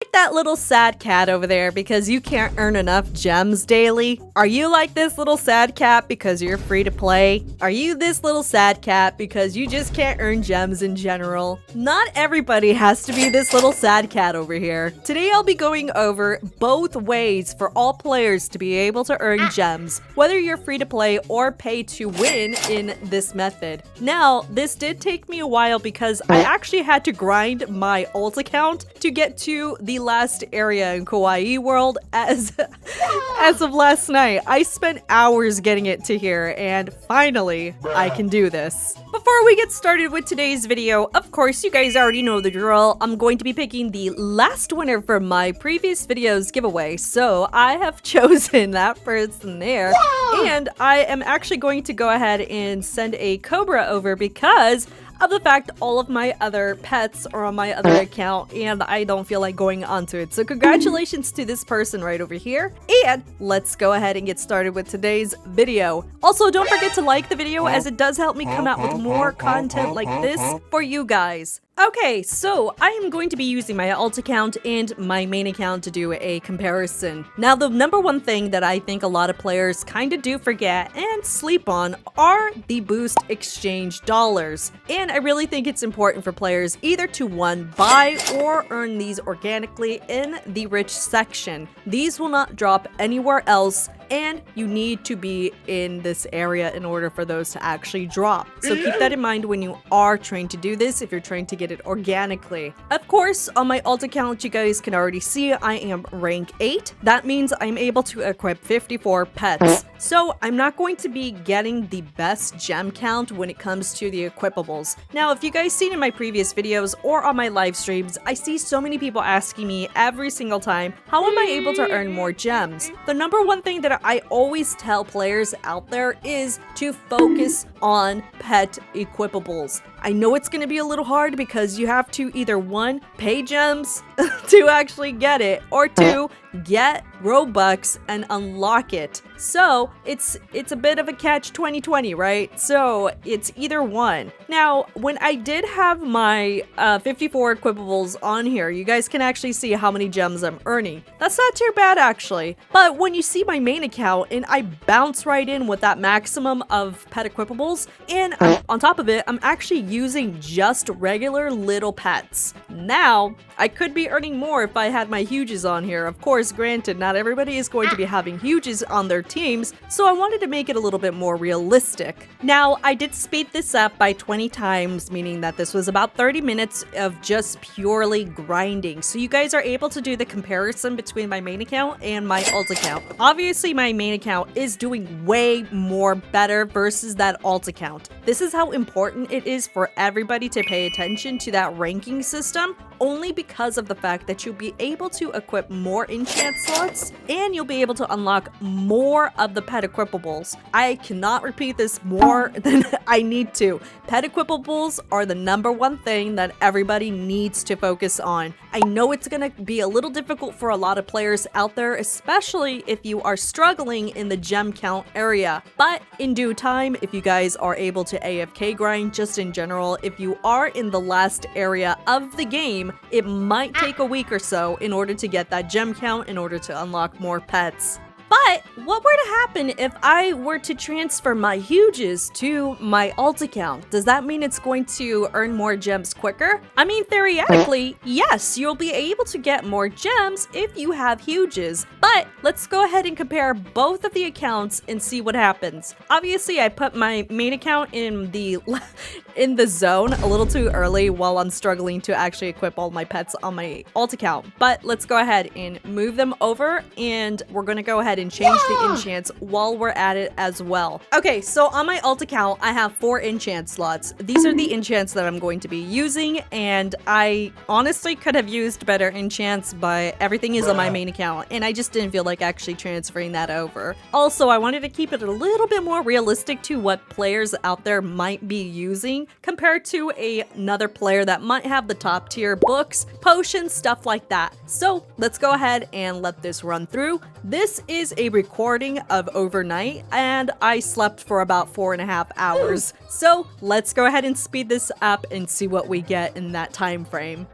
Like that little sad cat over there because you can't earn enough gems daily? Are you like this little sad cat because you're free to play? Are you this little sad cat because you just can't earn gems in general? Not everybody has to be this little sad cat over here. Today I'll be going over both ways for all players to be able to earn gems, whether you're free to play or pay to win in this method. Now, this did take me a while because I actually had to grind my alt account to get to the last area in Kawaii World as of last night. I spent hours getting it to here, and finally, I can do this. Before we get started with today's video, of course, you guys already know the drill. I'm going to be picking the last winner from my previous video's giveaway, so I have chosen that person there. And I am actually going to go ahead and send a Cobra over because of the fact all of my other pets are on my other account and I don't feel like going onto it. So congratulations to this person right over here. And let's go ahead and get started with today's video. Also, don't forget to like the video as it does help me come out with more content like this for you guys. Okay, so I am going to be using my alt account and my main account to do a comparison. Now, the number one thing that I think a lot of players kind of do forget and sleep on are the boost exchange dollars. And I really think it's important for players either to one, buy or earn these organically in the rich section. These will not drop anywhere else, and you need to be in this area in order for those to actually drop. So keep that in mind when you are trying to do this, if you're trying to get it organically. Of course, on my alt account, you guys can already see I am rank 8. That means I'm able to equip 54 pets. So I'm not going to be getting the best gem count when it comes to the equipables. Now, if you guys seen in my previous videos or on my live streams, I see so many people asking me every single time, how am I able to earn more gems? The number one thing that I always tell players out there is to focus on pet equipables. I know it's going to be a little hard because you have to either one, pay gems to actually get it, or two, get Robux and unlock it. So it's a bit of a catch 2020, right? So it's either one. Now, when I did have my 54 equipables on here, you guys can actually see how many gems I'm earning. That's not too bad actually. But when you see my main account and I bounce right in with that maximum of pet equipables, and on top of it, I'm actually using just regular little pets. Now, I could be earning more if I had my huges on here. Of course, granted, not everybody is going to be having huges on their teams, so I wanted to make it a little bit more realistic. Now, I did speed this up by 20 times, meaning that this was about 30 minutes of just purely grinding. So you guys are able to do the comparison between my main account and my alt account. Obviously, my main account is doing way more better versus that alt account. This is how important it is for everybody to pay attention to that ranking system, only because of the fact that you'll be able to equip more enchant slots and you'll be able to unlock more of the pet equipables. I cannot repeat this more than I need to. Pet equipables are the number one thing that everybody needs to focus on. I know it's gonna be a little difficult for a lot of players out there, especially if you are struggling in the gem count area. But in due time, if you guys are able to AFK grind, just in general, if you are in the last area of the game, it might take a week or so in order to get that gem count in order to unlock more pets. But what were to happen if I were to transfer my huges to my alt account? Does that mean it's going to earn more gems quicker? I mean, theoretically, yes, you'll be able to get more gems if you have huges. But let's go ahead and compare both of the accounts and see what happens. Obviously, I put my main account in the zone a little too early while I'm struggling to actually equip all my pets on my alt account. But let's go ahead and move them over, and we're going to go ahead and change the enchants while we're at it as well. Okay, so on my alt account, I have 4 enchant slots. These are the enchants that I'm going to be using, and I honestly could have used better enchants, but everything is on my main account, and I just didn't feel like actually transferring that over. Also, I wanted to keep it a little bit more realistic to what players out there might be using compared to another player that might have the top tier books, potions, stuff like that. So let's go ahead and let this run through. This is a recording of overnight, and I slept for about 4.5 hours. So let's go ahead and speed this up and see what we get in that time frame.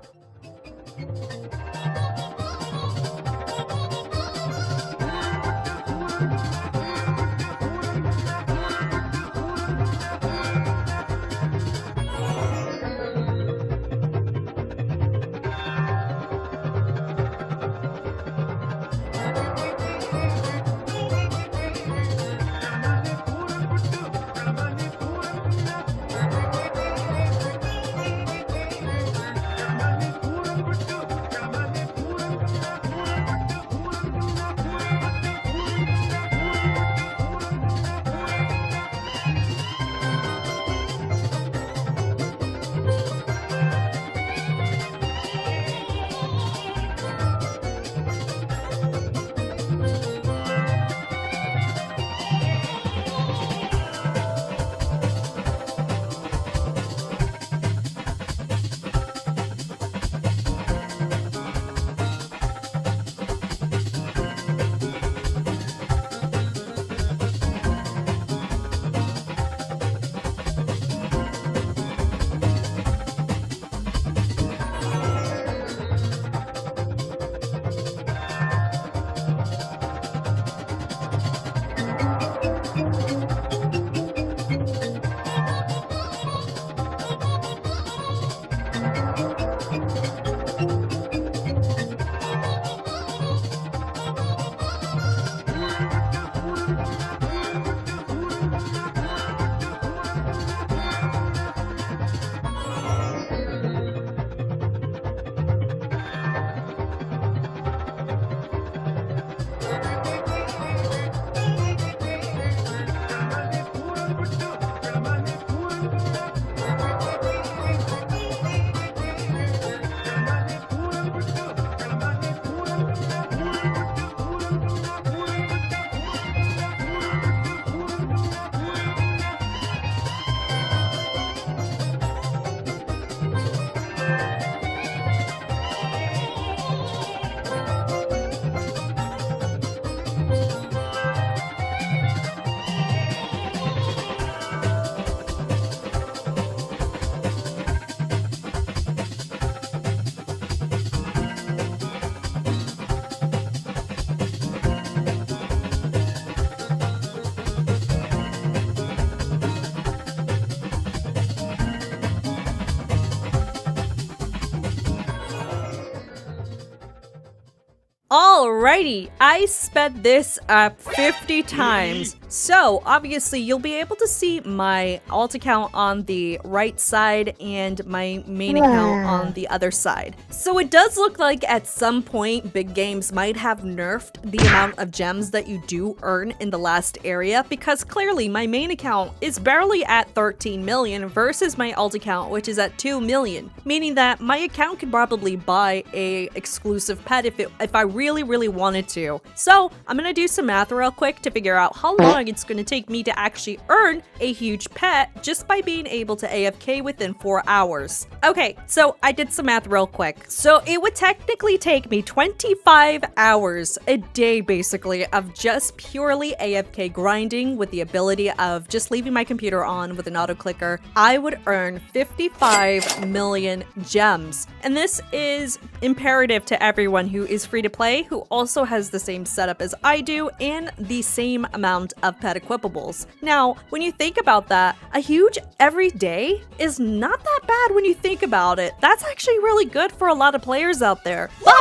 Alrighty, I sped this up 50 times. So obviously you'll be able to see my alt account on the right side and my main account on the other side. So it does look like at some point big games might have nerfed the amount of gems that you do earn in the last area, because clearly my main account is barely at 13 million versus my alt account, which is at 2 million, meaning that my account could probably buy a exclusive pet if I really wanted to. So I'm gonna do some math real quick to figure out how long it's gonna take me to actually earn a huge pet just by being able to AFK within 4 hours. Okay, so I did some math real quick. So it would technically take me 25 hours a day basically of just purely AFK grinding with the ability of just leaving my computer on with an auto clicker. I would earn 55 million gems. And this is imperative to everyone who is free to play, who also has the same setup as I do and the same amount of pet equipables. Now, when you think about that, a huge every day is not that bad when you think about it. That's actually really good for a lot of players out there. But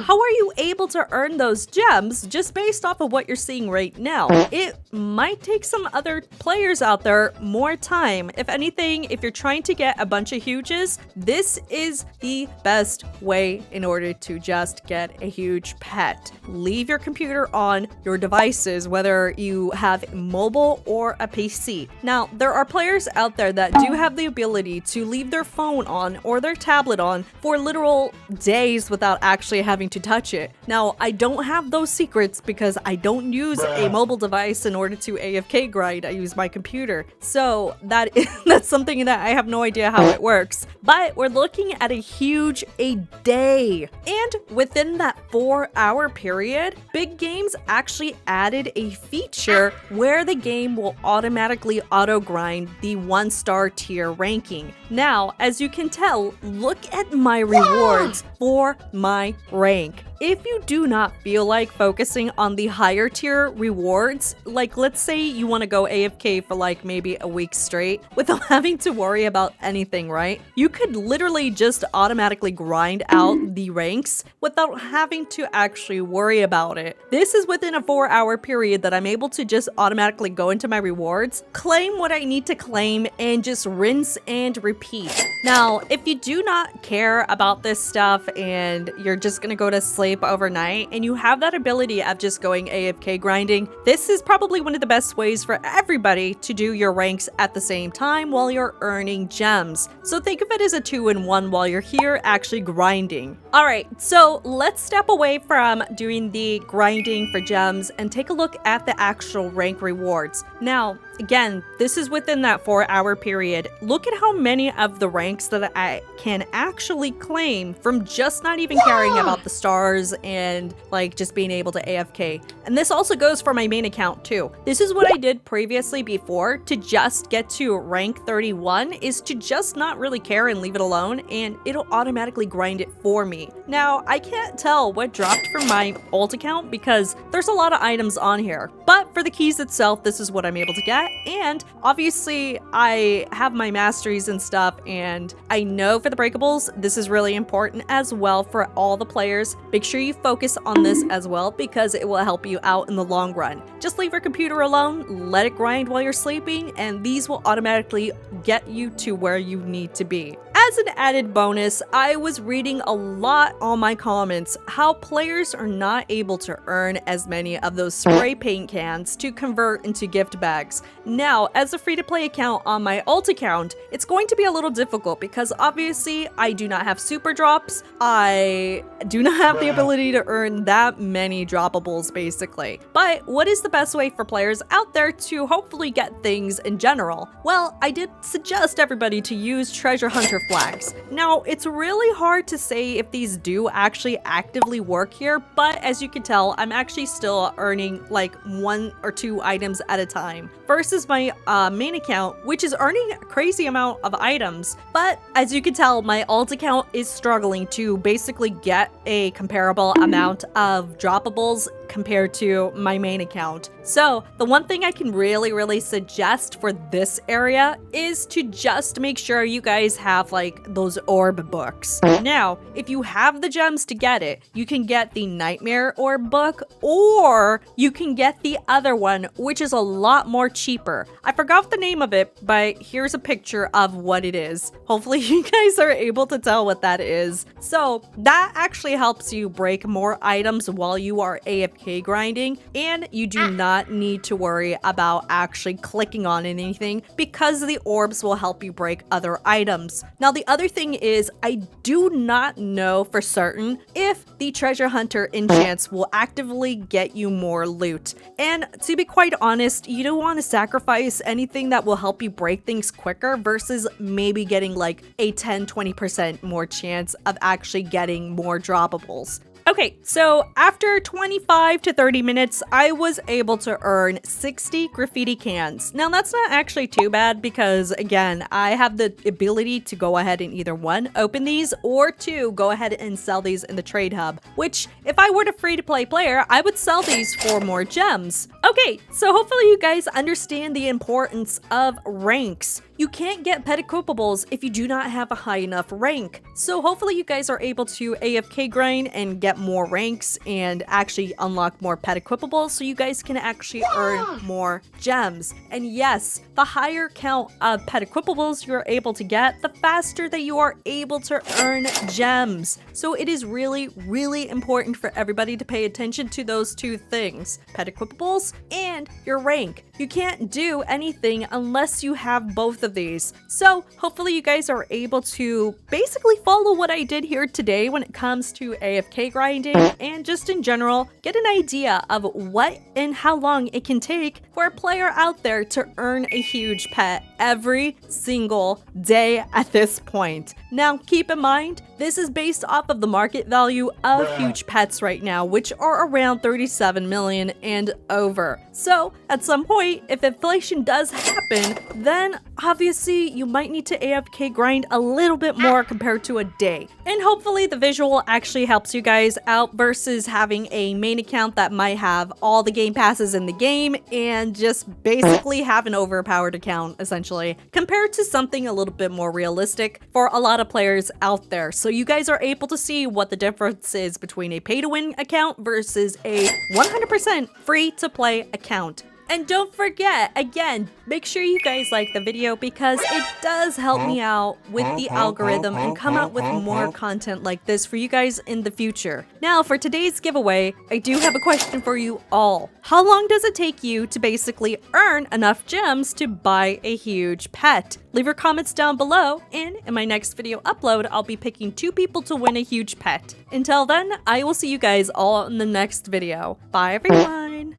how are you able to earn those gems just based off of what you're seeing right now? It might take some other players out there more time. If anything, if you're trying to get a bunch of huges, this is the best way in order to just get a huge pet. Leave your computer on your devices, whether you have mobile or a PC. Now, there are players out there that do have the ability to leave their phone on or their tablet on for literal days without actually having to touch it. Now, I don't have those secrets because I don't use a mobile device in order to AFK grind. I use my computer. So that's something that I have no idea how it works. But we're looking at a day. And within that 4-hour period, big games actually added a feature where the game will automatically auto grind the 1-star tier ranking. Now, as you can tell, look at my rewards for my rank. If you do not feel like focusing on the higher tier rewards, like let's say you want to go AFK for like maybe a week straight without having to worry about anything, right? You could literally just automatically grind out the ranks without having to actually worry about it. This is within a 4-hour period that I'm able to just automatically go into my rewards, claim what I need to claim, and just rinse and repeat. Now, if you do not care about this stuff and you're just gonna go to sleep overnight and you have that ability of just going AFK grinding, this is probably one of the best ways for everybody to do your ranks at the same time while you're earning gems. So think of it as a 2-in-1 while you're here actually grinding. Alright, so let's step away from doing the grinding for gems and take a look at the actual rank rewards. Now, again, this is within that 4-hour period. Look at how many of the ranks that I can actually claim from just not even caring about the stars and like just being able to AFK. And this also goes for my main account too. This is what I did previously before to just get to rank 31, is to just not really care and leave it alone, and it'll automatically grind it for me. Now, I can't tell what dropped from my alt account because there's a lot of items on here, but for the keys itself, this is what I'm able to get. And obviously I have my masteries and stuff, and I know for the breakables, this is really important as well for all the players. Make sure you focus on this as well because it will help you out in the long run. Just leave your computer alone, let it grind while you're sleeping, and these will automatically get you to where you need to be. As an added bonus, I was reading a lot on my comments how players are not able to earn as many of those spray paint cans to convert into gift bags. Now, as a free-to-play account on my alt account, it's going to be a little difficult because obviously I do not have super drops. I do not have the ability to earn that many droppables basically. But what is the best way for players out there to hopefully get things in general? Well, I did suggest everybody to use treasure hunter flags. Now, it's really hard to say if these do actually actively work here, but as you can tell, I'm actually still earning like 1 or 2 items at a time versus my main account, which is earning a crazy amount of items. But as you can tell, my alt account is struggling to basically get a comparable amount of droppables compared to my main account. So the one thing I can really suggest for this area is to just make sure you guys have like those orb books. Now, if you have the gems to get it, you can get the Nightmare Orb book, or you can get the other one, which is a lot more cheaper. I forgot the name of it, but here's a picture of what it is. Hopefully you guys are able to tell what that is. So that actually helps you break more items while you are AFK grinding, and you do not need to worry about actually clicking on anything because the orbs will help you break other items. Now the other thing is, I do not know for certain if the treasure hunter enchants will actively get you more loot. And to be quite honest, you don't want to sacrifice anything that will help you break things quicker versus maybe getting like a 10-20% more chance of actually getting more droppables. Okay, so after 25 to 30 minutes, I was able to earn 60 graffiti cans. Now that's not actually too bad because again, I have the ability to go ahead and either one, open these, or two, go ahead and sell these in the trade hub, which if I were a free-to-play player, I would sell these for more gems. Okay, so hopefully you guys understand the importance of ranks. You can't get pet equipables if you do not have a high enough rank. So hopefully you guys are able to AFK grind and get more ranks and actually unlock more pet equipables so you guys can actually earn more gems. And yes, the higher count of pet equipables you're able to get, the faster that you are able to earn gems. So it is really important for everybody to pay attention to those two things, pet equipables and your rank. You can't do anything unless you have both of these. So hopefully you guys are able to basically follow what I did here today when it comes to AFK grinding and just in general get an idea of what and how long it can take for a player out there to earn a huge pet every single day at this point. Now keep in mind, this is based off of the market value of huge pets right now, which are around 37 million and over. So at some point, if inflation does happen, then obviously you might need to AFK grind a little bit more compared to a day. And hopefully the visual actually helps you guys out versus having a main account that might have all the game passes in the game and just basically have an overpowered account essentially, compared to something a little bit more realistic for a lot of players out there. So you guys are able to see what the difference is between a pay-to-win account versus a 100% free-to-play account. And don't forget, again, make sure you guys like the video because it does help me out with the algorithm and come out with more content like this for you guys in the future. Now, for today's giveaway, I do have a question for you all. How long does it take you to basically earn enough gems to buy a huge pet? Leave your comments down below, and in my next video upload, I'll be picking 2 people to win a huge pet. Until then, I will see you guys all in the next video. Bye, everyone!